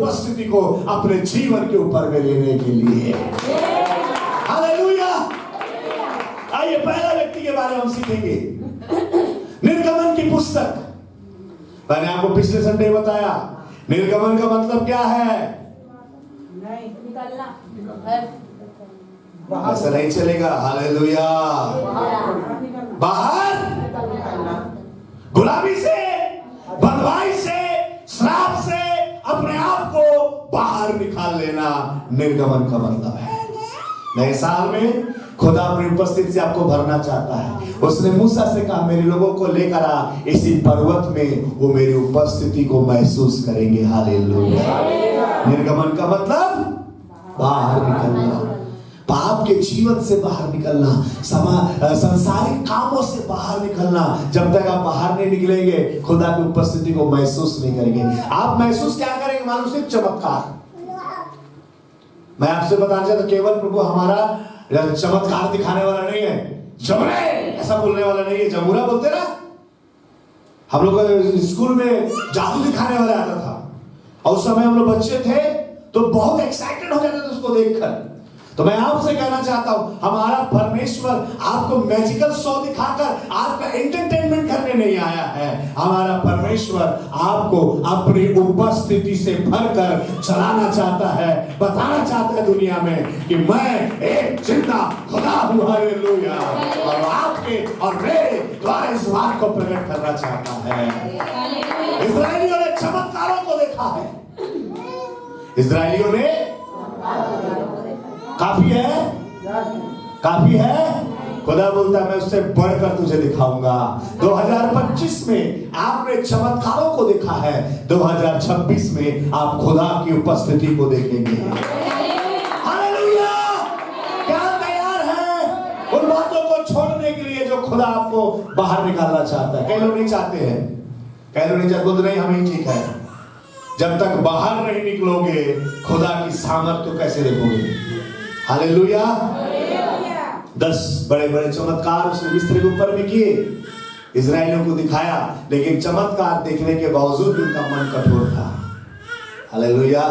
उपस्थिति को अपने जीवन के ऊपर में लेने के लिए। हालेलुया। आइए पहला व्यक्ति के बारे में हम सीखेंगे। निर्गमन की पुस्तक, मैंने आपको पिछले संडे बताया निर्गमन का मतलब क्या है। ऐसा नहीं चलेगा। हालेलुया। बाहर गुलामी से, बंधुआई से, श्राप से अपने आप को बाहर निकाल लेना निर्गमन का मतलब है। नए साल में खुदा अपनी उपस्थिति से आपको भरना चाहता है। उसने मूसा से कहा मेरे लोगों को लेकर आ, इसी पर्वत में वो मेरी उपस्थिति को महसूस करेंगे। हालेलुया। निर्गमन का मतलब बाहर निकलना, पाप के जीवन से बाहर निकलना, संसारिक कामों से बाहर निकलना। जब तक आप बाहर नहीं निकलेंगे खुदा की उपस्थिति को महसूस नहीं करेंगे। आप महसूस क्या करेंगे मालूम? सिर्फ चमत्कार। मैं आपसे बताना चाहता हूं केवल प्रभु हमारा चमत्कार दिखाने वाला नहीं है, जबरे ऐसा बोलने वाला नहीं है। जबूरा बोलते ना, हम लोग स्कूल में जादू दिखाने वाला आता था और उस समय हम लोग बच्चे थे तो बहुत एक्साइटेड हो जाते थे उसको देखकर। तो मैं आपसे कहना चाहता हूं हमारा परमेश्वर आपको मैजिकल शो दिखाकर आपका एंटरटेनमेंट करने नहीं आया है। हमारा परमेश्वर आपको अपनी उपस्थिति से भरकर चलाना चाहता है, बताना चाहता है दुनिया में कि मैं एक जिंदा खुदा हूं। हालेलुया। और आपके और मेरे द्वारा इस बात को प्रकट करना चाहता है। इस्राएलियों ने चमत्कारों को देखा है। इस्राएलियों ने काफी है, काफी है। खुदा बोलता मैं उससे बढ़कर तुझे दिखाऊंगा। 2025 में आपने चमत्कारों को देखा है, 2026 में आप खुदा की उपस्थिति को देखेंगे। हालेलुया। क्या तैयार है उन बातों को छोड़ने के लिए जो खुदा आपको बाहर निकालना चाहता है? कई लोग नहीं चाहते हैं, कई लोग नहीं चाहते, बोलते नहीं हमें ठीक है। जब तक बाहर नहीं निकलोगे खुदा की सामर्थ्य तो कैसे देखोगे? हालेलुया। 10 बड़े बड़े चमत्कार उसने मिस्र के ऊपर में किए, इजराइलियों को दिखाया, लेकिन चमत्कार देखने के बावजूद भी उनका मन कठोर था। हालेलुया।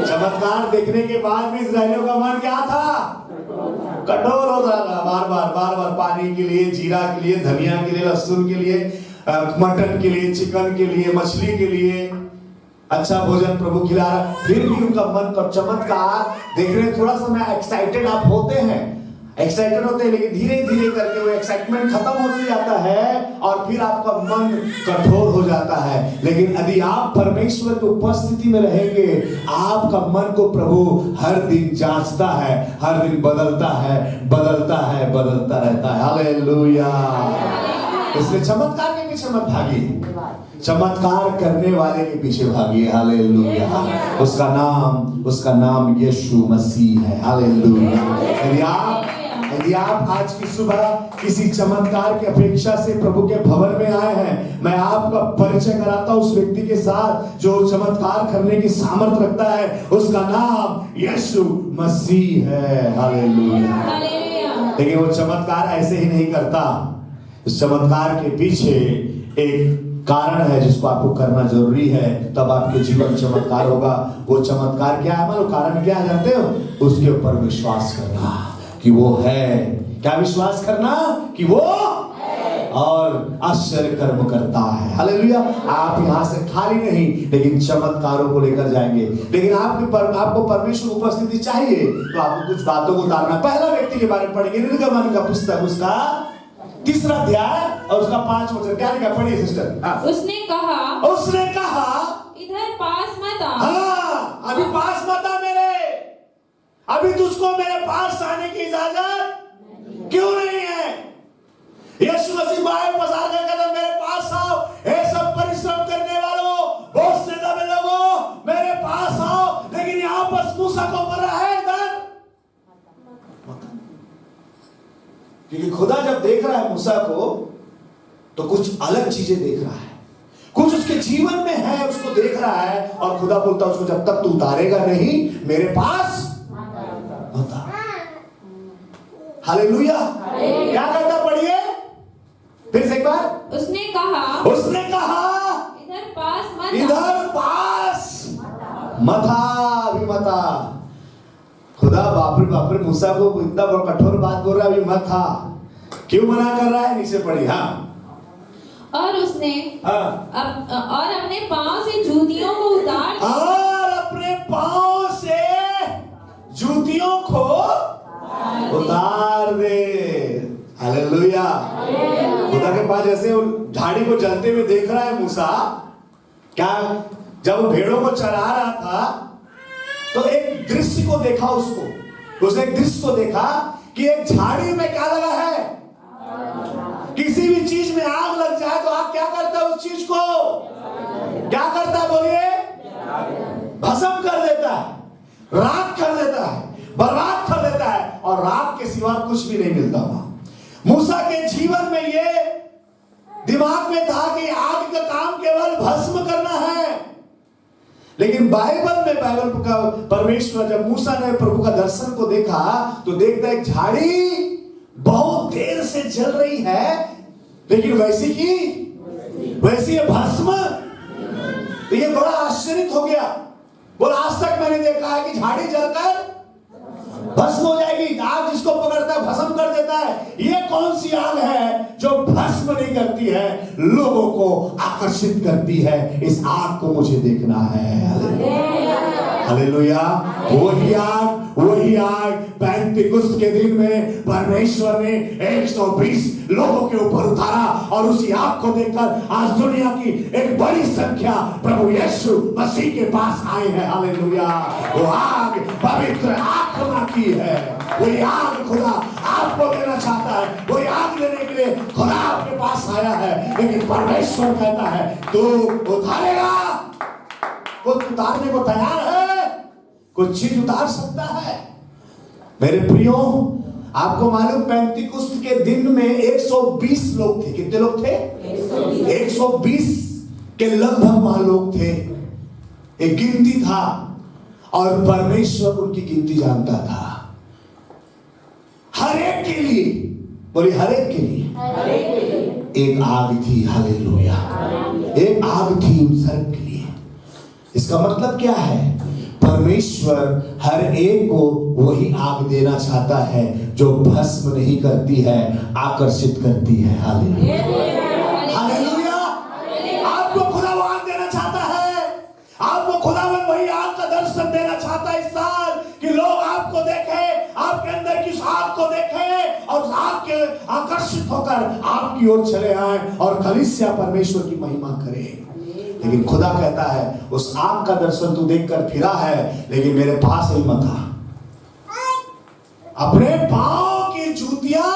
चमत्कार देखने के बाद भी इजराइलियों का मन क्या था? कठोर हो रहा था। बार बार पानी के लिए, जीरा के लिए, धनिया के लिए, लहसुन के लिए, मटन के लिए, चिकन के लिए, मछली के लिए अच्छा भोजन प्रभु खिला रहा, फिर भी उनका मन का चमत्कार देखने थोड़ा सा मैं एक्साइटेड आप होते हैं, एक्साइटेड होते हैं, लेकिन धीरे धीरे करके वो एक्साइटमेंट खत्म होते जाता है और फिर आपका मन कठोर हो जाता है। लेकिन यदि आप परमेश्वर की उपस्थिति में रहेंगे आपका मन को प्रभु हर दिन जांचता है, हर दिन बदलता है, बदलता है, बदलता रहता है। हालेलुया। इसलिए चमत्कार के पीछे मत भागिए, चमत्कार करने वाले के पीछे भागिए। हालेलुया। उसका नाम यीशु मसीह है। हालेलुया। यदि आप आज की सुबह किसी चमत्कार की अपेक्षा से प्रभु के भवन में आए हैं, मैं आपका परिचय कराता हूं उस व्यक्ति के साथ जो चमत्कार करने की सामर्थ्य रखता है। उसका नाम यीशु मसीह है। हालेलुया। लेकिन वो चमत्कार ऐसे ही नहीं करता, इस चमत्कार के पीछे एक कारण है जिसको आपको करना जरूरी है, तब आपके जीवन चमत्कार होगा। वो चमत्कार क्या है मालूम? कारण क्या है जानते हो? उसके ऊपर विश्वास करना कि वो है। क्या विश्वास करना? कि वो है और आश्चर्य कर्म करता है। हालेलुया। आप यहाँ से खाली नहीं लेकिन चमत्कारों को लेकर जाएंगे। लेकिन आपको परमेश्वर उपस्थिति चाहिए तो आपको कुछ बातों को उतारना। पहला व्यक्ति के बारे में पढ़ेंगे निर्गमन का पुस्तक, उसका 3 अध्याय और उसका 5 वचन। क्या लिखा? पढ़िए सिस्टर। उसने कहा इधर पास मत आ। हाँ, अभी पास मत आ मेरे, अभी तुझको मेरे पास आने की इजाजत क्यों नहीं है? यीशु मसीह बाहर पसार कर कहता मेरे पास आओ, हे सब परिश्रम करने वालों, बोझ से दबे लोगों, मेरे पास आओ। लेकिन यहाँ पर मूसा को बोल रहा है इधर, क्योंकि खुदा जब देख रहा है मूसा को तो कुछ अलग चीजें देख रहा है, कुछ उसके जीवन में है उसको देख रहा है। और खुदा बोलता है उसको जब तक तू उतारेगा नहीं मेरे पास मत आ। हालेलुया। क्या कहता? पढ़िए फिर से एक बार। उसने कहा इधर पास मथा अभी मता। खुदा बाप रे मूसा को इतना बड़ा कठोर बात बोल रहा है, अभी मत खा। क्यों मना कर रहा है? नीचे पढ़ी। हाँ, और उसने और अपने पांव से जूतियों को उतार दिया। और अपने पांव से जूतियों को उतार दे। हालेलुया। खुदा के पास जैसे झाड़ी को जलते हुए देख रहा है मूसा, क्या जब भेड़ों को चरा रहा था तो एक दृश्य को देखा उसने एक दृश्य को देखा कि एक झाड़ी में क्या लगा है? किसी भी चीज में आग लग जाए तो आग क्या करता है? उस चीज को क्या करता है? बोलिए, भस्म कर देता है, राख कर देता है, बर्बाद कर देता है, और राख के सिवा कुछ भी नहीं मिलता वहां। मूसा के जीवन में ये दिमाग में था कि आग का काम केवल भस्म करना है। लेकिन बाइबल का परमेश्वर जब मूसा ने प्रभु का दर्शन को देखा तो देखता है एक झाड़ी बहुत देर से जल रही है, लेकिन वैसी की वैसी है भस्म। तो ये बड़ा आश्चर्यित हो गया। बोल, आज तक मैंने देखा है कि झाड़ी जलकर भस्म हो जाएगी, आग जिसको पकड़ता है भस्म कर देता है। ये कौन सी आग है जो भस्म नहीं करती है, लोगों को आकर्षित करती है? इस आग को मुझे देखना है। हालेलुया। वही आग पेंतिकुस्त के दिन में परमेश्वर ने 120 लोगों के ऊपर उतारा, और उसी आग को देखकर आज दुनिया की एक बड़ी संख्या प्रभु यीशु मसीह के पास आए हैं। हालेलुया। वो आग पवित्र आत्मा की है। वही आग खुदा आपको देना चाहता है। वही आग देने के लिए खुदा आपके पास आया है। लेकिन परमेश्वर कहता है तू उतारेगा। वो उतारने को तैयार है, कुछ चीज उतार सकता है। मेरे प्रियो, आपको मालूम पेंतिकुस्त के दिन में 120 लोग थे। कितने लोग थे? 120 के लगभग वहां लोग थे। एक गिनती था, और परमेश्वर उनकी गिनती जानता था। हर एक के लिए, बोली हर एक के लिए एक आग थी। हालेलुया। एक आग थी उन सब के लिए। इसका मतलब क्या है? परमेश्वर हर एक को वही आग देना चाहता है जो भस्म नहीं करती है, आकर्षित करती है। हालेलुया। हालेलुया। आपको खुदा वो आग देना चाहता है। आपको खुदावन वही आग का दर्शन देना चाहता है इस साल, कि लोग आपको देखें, आपके अंदर की उस आग को देखें, और उस आग के आकर्षित होकर आपकी ओर चले आए और कलीसिया परमेश्वर की महिमा करें। लेकिन खुदा कहता है उस आग का दर्शन तू देखकर फिरा है, लेकिन मेरे पास ही मत आ। अपने पांव की जूतियां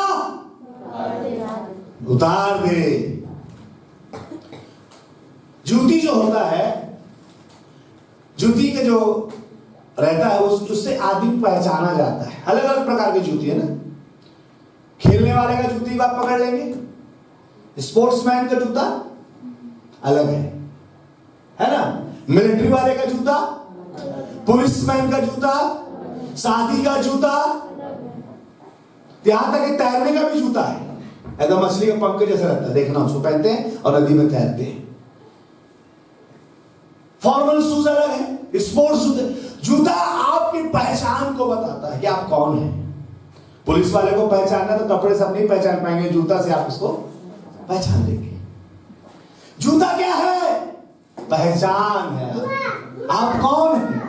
उतार दे। जूती जो होता है, जूती के जो रहता है उससे आदमी पहचाना जाता है। अलग अलग प्रकार की जूती है ना। खेलने वाले का जूती को आप पकड़ लेंगे, स्पोर्ट्समैन का जूता अलग है ना। मिलिट्री वाले का जूता, पुलिसमैन का जूता, शादी का जूता, यहां तक कि तैरने का भी जूता है। एकदम मछली का पंख जैसा रहता है, देखना, उसको पहनते हैं और नदी में तैरते हैं। फॉर्मल शूज अलग है, स्पोर्ट्स जूता आपकी पहचान को बताता है कि आप कौन हैं। पुलिस वाले को पहचानना तो कपड़े सब नहीं पहचान पाएंगे, जूता से आप उसको पहचान लेंगे। जूता क्या है? पहचान है। आप कौन हैं?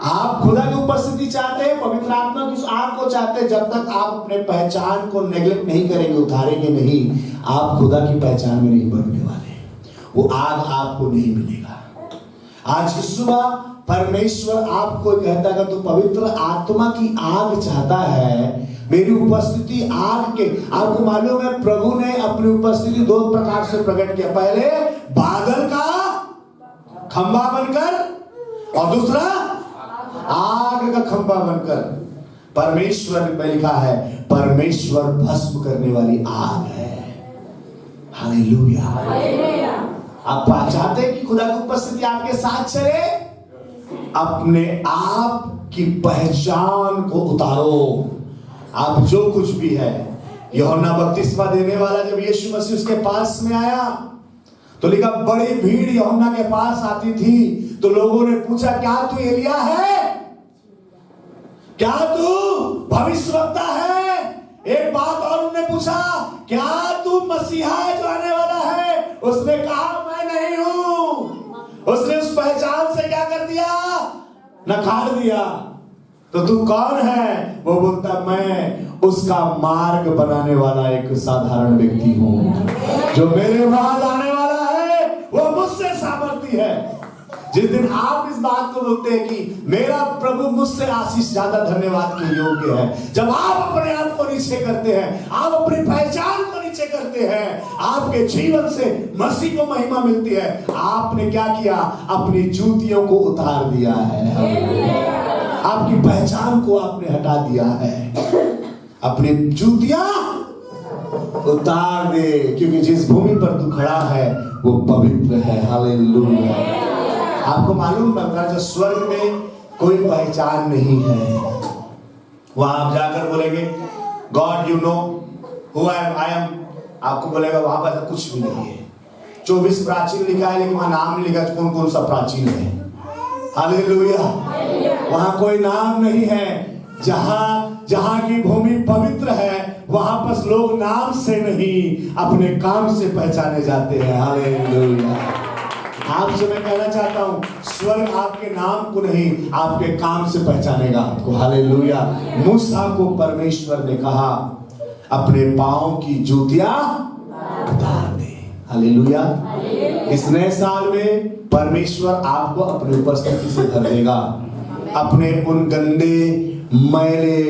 आप खुदा की उपस्थिति चाहते हैं, पवित्र आत्मा की उस आग को चाहते हैं। जब तक आप अपने पहचान को नेग्लेक्ट नहीं करेंगे, उतारेंगे नहीं, आप खुदा की पहचान में नहीं बढ़ने वाले। वो आग आपको नहीं मिलेगा। आज की सुबह परमेश्वर आपको कहता है कि तू पवित्र आत्मा की आग चाहता है, मेरी उपस्थिति आग के। आपको मालूम है प्रभु ने अपनी उपस्थिति दो प्रकार से प्रकट किया। पहले बादल का खंभा बनकर, और दूसरा आग का खंभा बनकर। परमेश्वर ने लिखा है परमेश्वर भस्म करने वाली आग है। हालेलुया। आप चाहते हैं कि खुदा की उपस्थिति आपके साथ चले? अपने आप की पहचान को उतारो। आप जो कुछ भी है। यूहन्ना बपतिस्मा देने वाला जब यीशु मसीह उसके पास में आया तो लिखा बड़ी भीड़ यूहन्ना के पास आती थी, तो लोगों ने पूछा, क्या तू एलिया है? क्या तू भविष्यवक्ता है? एक बात और उन्होंने पूछा, क्या तू मसीहा है जो आने वाला है? उसने कहा, मैं नहीं हूं। उसने उस पहचान से क्या कर दिया? नकार दिया। तो तू कौन है? वो बोलता, मैं उसका मार्ग बनाने वाला एक साधारण व्यक्ति हूं। जो मेरे बाद आने वाला है वो मुझसे सामर्थी है। जिस दिन आप इस बात को बोलते हैं कि मेरा प्रभु मुझसे आशीष ज्यादा धन्यवाद के योग्य है, जब आप अपने आप को नीचे करते हैं, आप अपनी पहचान को नीचे करते हैं, आपके जीवन से मसीह को महिमा मिलती है। आपने क्या किया? अपनी जूतियों को उतार दिया है। आपकी पहचान को आपने हटा दिया है। अपनी जूतियां उतार दे, क्योंकि जिस भूमि पर तू खड़ा है वो पवित्र है। हालेलुया। आपको मालूम है जो स्वर्ग में कोई पहचान नहीं है। वहां आप जाकर बोलेंगे, God you know who I am, आपको बोलेगा वहां पर कुछ भी नहीं है। 24 प्राचीन लिखा है, लेकिन वहां नाम नहीं लिखा कौन कौन सा प्राचीन है। हालेलुया। वहां कोई नाम नहीं है। जहां की भूमि पवित्र है, वहां पर लोग नाम से नहीं अपने काम से पहचाने जाते हैं। हालेलुया। आपसे मैं कहना चाहता हूं, स्वर्ग आपके नाम को नहीं, आपके काम से पहचानेगा आपको। हालेलुया। मूसा को परमेश्वर ने कहा, अपने पांव की जूतियां उतार दे। हालेलुया। इस नए साल में परमेश्वर आपको अपनी उपस्थिति से धर देगा। अपने उन गंदे, मैले,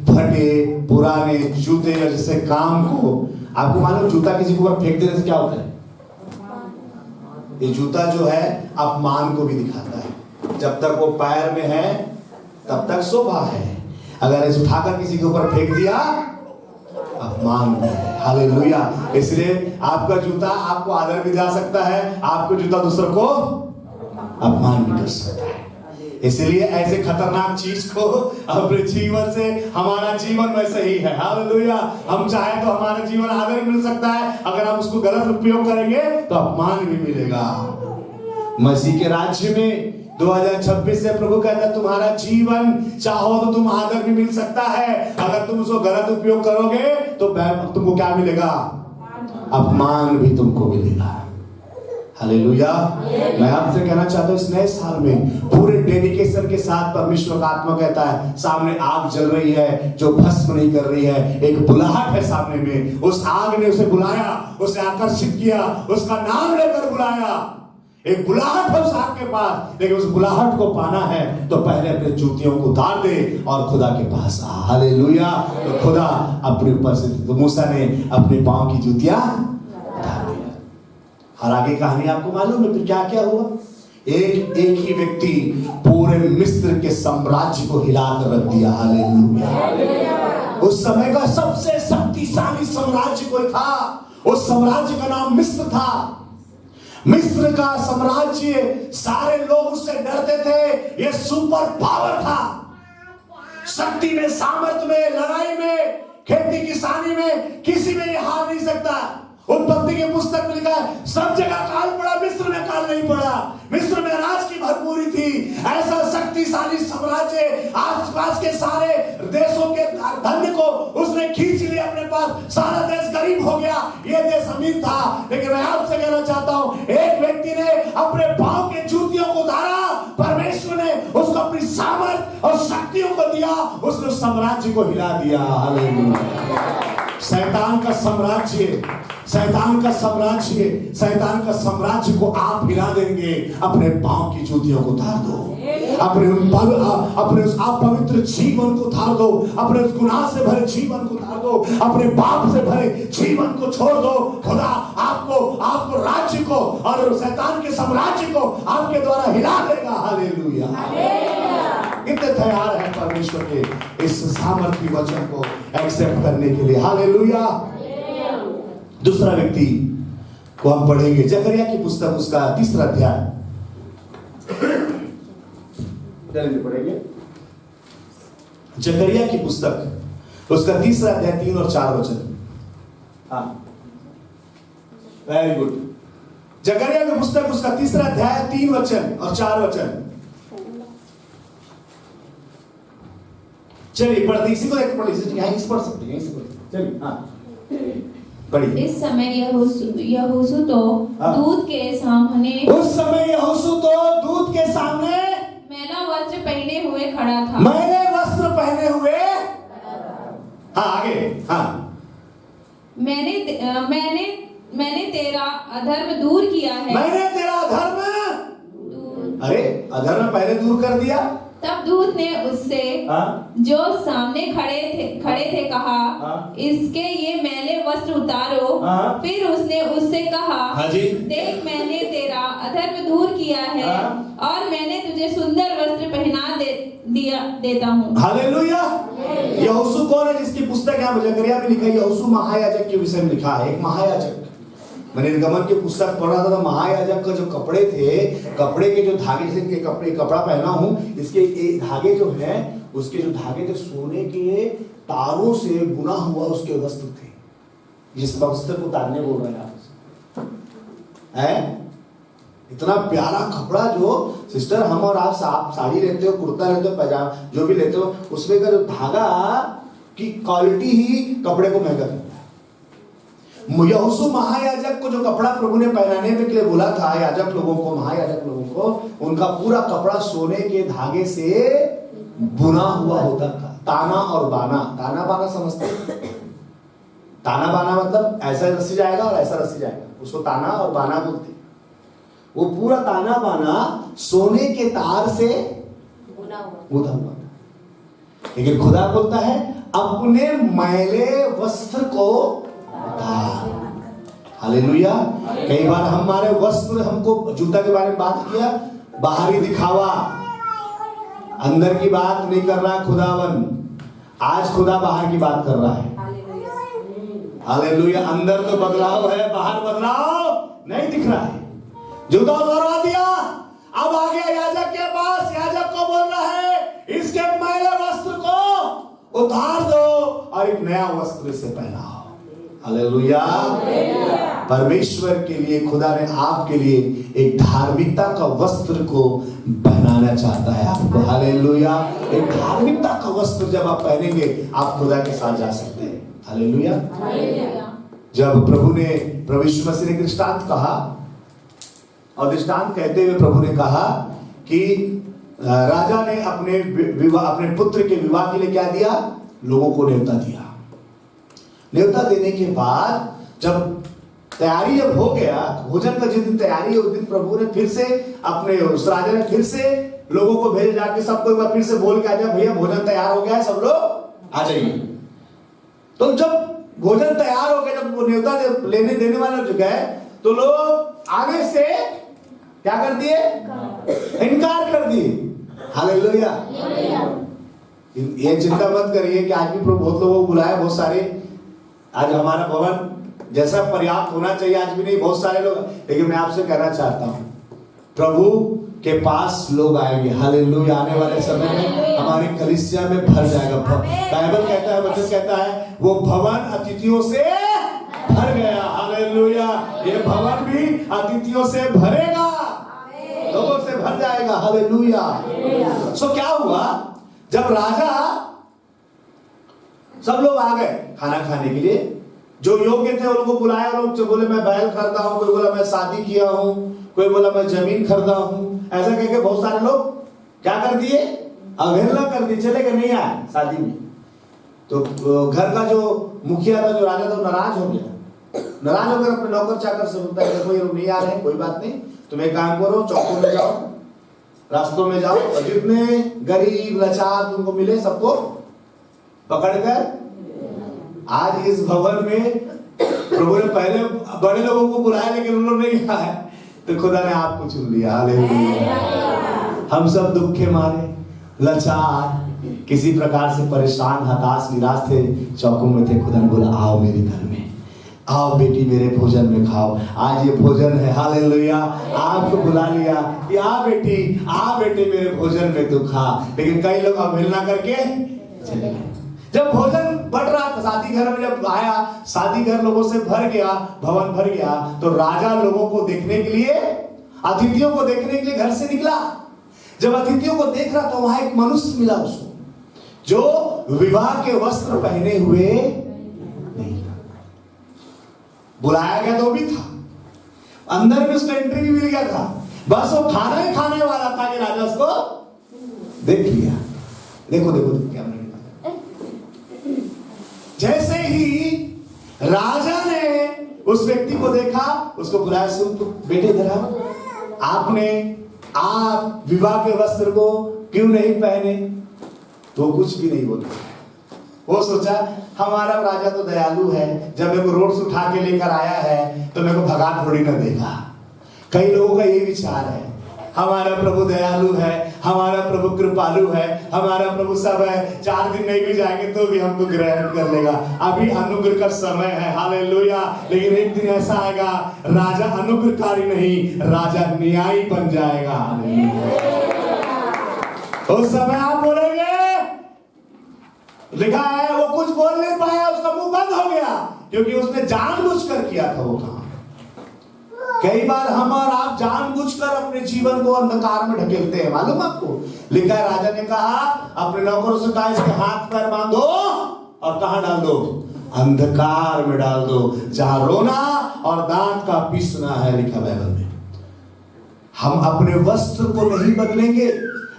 फटे, पुराने जूते जैसे काम को, आपको मालूम जूता किसी के ऊपर फेंक देने से क्या होता है? ये जूता जो है अपमान को भी दिखाता है। जब तक वो पैर में है तब तक शोभा है, अगर इसे उठाकर किसी के ऊपर फेंक दिया अपमान है। हालेलुया। इसलिए आपका जूता आपको आदर भी दिला सकता है, आपको जूता दूसरों को अपमान भी कर सकता है। इसलिए ऐसे खतरनाक चीज को अपने जीवन से, हमारा जीवन वैसे ही है। हालेलुया। हम चाहे तो हमारा जीवन आदर मिल सकता है, अगर हम उसको गलत उपयोग करेंगे तो अपमान भी मिलेगा। मसीह के राज्य में 2026 से प्रभु कहता है, तुम्हारा जीवन चाहो तो तुम आदर भी मिल सकता है, अगर तुम उसको गलत उपयोग करोगे तो तुमको क्या मिलेगा? अपमान भी तुमको मिलेगा। हालेलुया। मैं आपसे कहना चाहता हूं, इस नए साल में पूरे डेडिकेशन के साथ परमेश्वर का आत्मा कहता है, सामने आग जल रही है जो भस्म नहीं कर रही है, एक बुलाहट है सामने में। उस आग ने उसे बुलाया, उसे आकर्षित किया, उसका नाम लेकर बुलाया। एक बुलाहट है उस आग के पास, लेकिन उस बुलाहट को पाना है तो पहले अपने जूतियों को उतार दे और खुदा के पास आ। हालेलुया। तो खुदा अपने ऊपर से, तो मूसा ने अपने पांव की जूतियां उतार दी। और आगे कहानी आपको मालूम है फिर क्या क्या हुआ। एक ही व्यक्ति पूरे मिस्र के साम्राज्य को हिलाकर रख दिया। हालेलुया। उस समय का सबसे शक्तिशाली साम्राज्य कोई था, उस साम्राज्य का नाम मिस्र था। मिस्र का साम्राज्य, सारे लोग उससे डरते थे। यह सुपर पावर था, शक्ति में, सामर्थ्य में, लड़ाई में, खेती किसानी में, किसी में यह हार नहीं सकता। उत्पत्ति के पुस्तक में लिखा है, सब जगह काल पड़ा, मिस्र में काल नहीं पड़ा। मिस्र में अनाज की भरपूरी थी। ऐसा शक्तिशाली साम्राज्य, आसपास के सारे देशों के धन को उसने खींच लिया अपने पास। सारा देश गरीब हो गया, ये देश अमीर था। लेकिन मैं आपसे कहना चाहता हूं, एक व्यक्ति ने अपने पांव के जूतियों को उतारा, परमेश्वर ने उसको अपनी सामर्थ और शक्तियों को दिया, उसने उस साम्राज्य को हिला दिया। हालेलुया। शैतान का साम्राज्य, शैतान का साम्राज्य, शैतान का साम्राज्य को आप हिला देंगे। अपने पांव की जूतियों को उतार दो, अपने उस अपवित्र जीवन को उतार दो, अपने उस गुनाह से भरे जीवन को उतार दो, अपने पाप से भरे जीवन को छोड़ दो। खुदा आपको राज्य को और शैतान के साम्राज्य को आपके द्वारा हिला देगा। हालेलुया। कितने तैयार है परमेश्वर के इस सामर्थ्य वचन को एक्सेप्ट करने के लिए। हालेलुया। दूसरा व्यक्ति को हम पढ़ेंगे, जकरिया की पुस्तक, उसका 3रा अध्याय पढ़ेंगे। जकरिया की पुस्तक, उसका 3रा अध्याय 3 और 4 वचन। हाँ, वेरी गुड। जकरिया की पुस्तक उसका 3रा अध्याय 3 वचन और 4 वचन। चलिए पढ़ते, इसी को देख पढ़िए, यहीं से पढ़ सकते हैं, यहीं से पढ़। चलिए हाँ पढ़िए। इस समय यहोशू तो दूत के सामने, उस समय यहोशू तो दूत के सामने मैला वस्त्र पहने हुए खड़ा था। मैले वस्त्र पहने हुए, हाँ आगे, हाँ। मैंने तेरा अधर्म दूर किया है। मैंने तेरा अधर्म, अरे अधर्म पहले दूर कर दिया। तब दूत ने उससे जो सामने खड़े थे कहा, इसके ये मैले वस्त्र उतारो। फिर उसने उससे कहा, देख मैंने तेरा अधर्म दूर किया है और मैंने तुझे सुंदर वस्त्र पहना देता हूँ। हालेलुया। यहोशू कौन है जिसकी पुस्तक यहाँ जकरिया में लिखा है? यहोशू महायाजक के विषय में लिखा है। एक महायाजक, मैंने निर्गमन की पुस्तक पढ़ा था, महायाजक का जो कपड़े थे, कपड़े के जो धागे से के कपड़ा पहना हूं, इसके धागे जो है, उसके जो धागे थे सोने के तारों से बुना हुआ उसके वस्त्र थे, जिस वस्त्र को उतारने बोल रहे हैं आप। इतना प्यारा कपड़ा जो सिस्टर हम और आप साड़ी लेते हो, कुर्ता लेते हो, पैजामा जो भी लेते हो, उसमें का जो धागा की क्वालिटी ही कपड़े को महंगा करता है। यहोशू महायाजक को जो कपड़ा प्रभु ने पहनाने के लिए बोला था याजक लोगों को, महायाजक लोगों को, उनका पूरा कपड़ा सोने के धागे से बुना हुआ होता था। ताना और बाना, ताना बाना समझते? ताना बाना मतलब ऐसा रस्सी जाएगा और ऐसा रस्सी जाएगा, उसको ताना और बाना बोलते। वो पूरा ताना बाना सोने के तार से बुना हुआ। लेकिन खुदा बोलता है अपने मैले वस्त्र को, हालेलुया। कई बार हमारे वस्त्र, हमको जूता के बारे में बात किया, बाहरी दिखावा, अंदर की बात नहीं कर रहा खुदावन। आज खुदा बाहर की बात कर रहा है। हालेलुया। अंदर तो बदलाव है, बाहर बदलाव नहीं दिख रहा है। जूता उतारवा दिया, अब आ गया याजक के पास, याजक को बोल रहा है इसके मैले वस्त्र को उतार दो और एक नया वस्त्र से पहनाओ। हालेलुया। परमेश्वर के लिए, खुदा ने आपके लिए एक धार्मिकता का वस्त्र को पहनाना चाहता है आपको। हालेलुया। एक धार्मिकता का वस्त्र जब आप पहनेंगे, आप खुदा के साथ जा सकते हैं। हालेलुया। जब प्रभु यीशु मसीह ने दृष्टांत कहा, और दृष्टांत कहते हुए प्रभु ने कहा कि राजा ने अपने पुत्र के विवाह के लिए क्या दिया? लोगों को न्योता दिया। न्योता देने के बाद जब तैयारी जब हो गया, भोजन का जिस दिन तैयारी है उस दिन प्रभु ने फिर से उस राजा ने फिर से लोगों को भेज जाके सबको एक बार फिर से बोल के आ जाए, भैया भोजन तैयार हो गया है, सब लोग आ जाइए। तो जब भोजन तैयार हो गया, जब वो न्योता लेने देने वाले जो गए, तो लोग आने से क्या कर दिए? इनकार कर दिए। हालेलुया। ये चिंता मत करिए कि आज भी प्रभु बहुत लोगों को बुलाया, बहुत सारे, आज हमारा भवन जैसा पर्याप्त होना चाहिए आज भी नहीं, बहुत सारे लोग, लेकिन मैं आपसे कहना चाहता हूं प्रभु के पास लोग आएंगे। हालेलुया। आने वाले समय में हमारी कलीसिया में भर जाएगा। बाइबल कहता है, वचन कहता है, वो भवन अतिथियों से भर गया। हालेलुया। ये भवन भी अतिथियों से भरेगा, लोगों से भर जाएगा। हालेलुया। सो क्या हुआ? जब राजा, सब लोग आ गए खाना खाने के लिए, जो योग्य थे उनको बुलाया। लोग जो बोले मैं बैल खरीदा हूं, कोई बोला मैं शादी किया हूं, कोई बोला मैं जमीन खरीदा हूं, ऐसा कह के बहुत सारे लोग क्या कर दिए? अवहेलना कर दी, चले गए, नहीं आए शादी में। तो घर का जो मुखिया था, जो राजा था, नाराज हो गया। नाराज होकर अपने नौकर चाकर से बोलता है, देखो ये लोग नहीं आ रहे हैं, कोई बात नहीं, तुम एक काम करो, चौकों में जाओ, रास्तों में जाओ, और जितने गरीब लाचार तुमको मिले सबको पकड़कर, आज इस भवन में प्रभु ने पहले बड़े लोगों को बुलाया लेकिन उन लोग नहीं आए, तो खुदा ने आपको चुन लिया। हालेलुया। हम सब दुख के मारे, लाचार, किसी प्रकार से परेशान, हताश, निराश थे, चौकों में थे। खुदा ने बोला आओ मेरे घर में, आओ बेटी मेरे भोजन में खाओ, आज ये भोजन है। हालेलुया। आपको बुला लिया कि आ बेटी, आ बेटे मेरे भोजन में तू खा। लेकिन कई लोग अवहेलना करके चले गए। जब भोजन बट रहा था, शादी घर में जब आया, शादी घर लोगों से भर गया, भवन भर गया, तो राजा लोगों को देखने के लिए, अतिथियों को देखने के लिए घर से निकला। जब अतिथियों को देख रहा तो वहां एक मनुष्य मिला उसको, जो विवाह के वस्त्र पहने हुए नहीं। बुलाया गया तो भी था, अंदर में उसका एंट्री भी मिल गया था, बस वो खाना ही खाने वाला था कि राजा उसको देख लिया। देखो देखो, देखो क्या जैसे ही राजा ने उस व्यक्ति को देखा, उसको बुलाया, सुन तो बेटे इधर आपने आप विवाह के वस्त्र को क्यों नहीं पहने? तो कुछ भी नहीं बोला। वो सोचा हमारा राजा तो दयालु है, जब मेरे को रोड से उठा के लेकर आया है तो मेरे को भगा थोड़ी ना देगा। कई लोगों का ये विचार है, हमारा प्रभु दयालु है, हमारा प्रभु कृपालु है, हमारा प्रभु सब है, 4 दिन नहीं भी जाएंगे तो भी हमको ग्रहण कर लेगा। अभी अनुग्रह का समय है, हालेलुया। लेकिन एक दिन ऐसा आएगा, राजा अनुग्रहकारी नहीं, राजा न्यायी बन जाएगा। उस समय आप बोलेंगे, लिखा है वो कुछ बोल नहीं पाया, उसका मुंह बंद हो गया, क्योंकि उसने जानबूझकर किया था वो काम। कई बार हम और आप जानबूझकर अपने जीवन को अंधकार में ढकेलते हैं, मालूम आपको? लिखा है, राजा ने कहा अपने नौकरों से कहा इसके हाथ पैर बांधो और कहां डाल दो? अंधकार में डाल दो, जहां रोना और दांत का पीसना है, लिखा बाइबल में। हम अपने वस्त्र को नहीं बदलेंगे,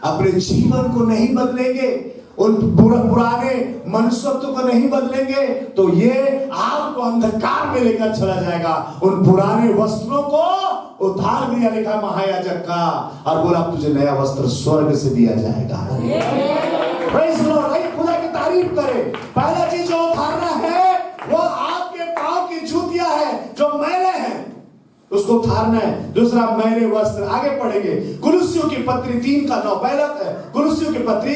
अपने जीवन को नहीं बदलेंगे, उन पुराने मनुष्यत्व को नहीं बदलेंगे, तो ये आपको अंधकार में लेकर चला जाएगा। उन पुराने वस्त्रों को उतार दिया, लिखा महायाजक का, और बोला तुझे नया वस्त्र स्वर्ग से दिया जाएगा। प्रेज़ द लॉर्ड, खुदा की तारीफ करें। पहला चीज जो उतारना है वो आपके पांव की जूतियां है जो मैले हैं, उसको उतारना है। दूसरा, मैले वस्त्र। आगे पढ़ेंगे, कुलुस्सियों की पत्री 3:9, पहला कुलुस्सियों की पत्री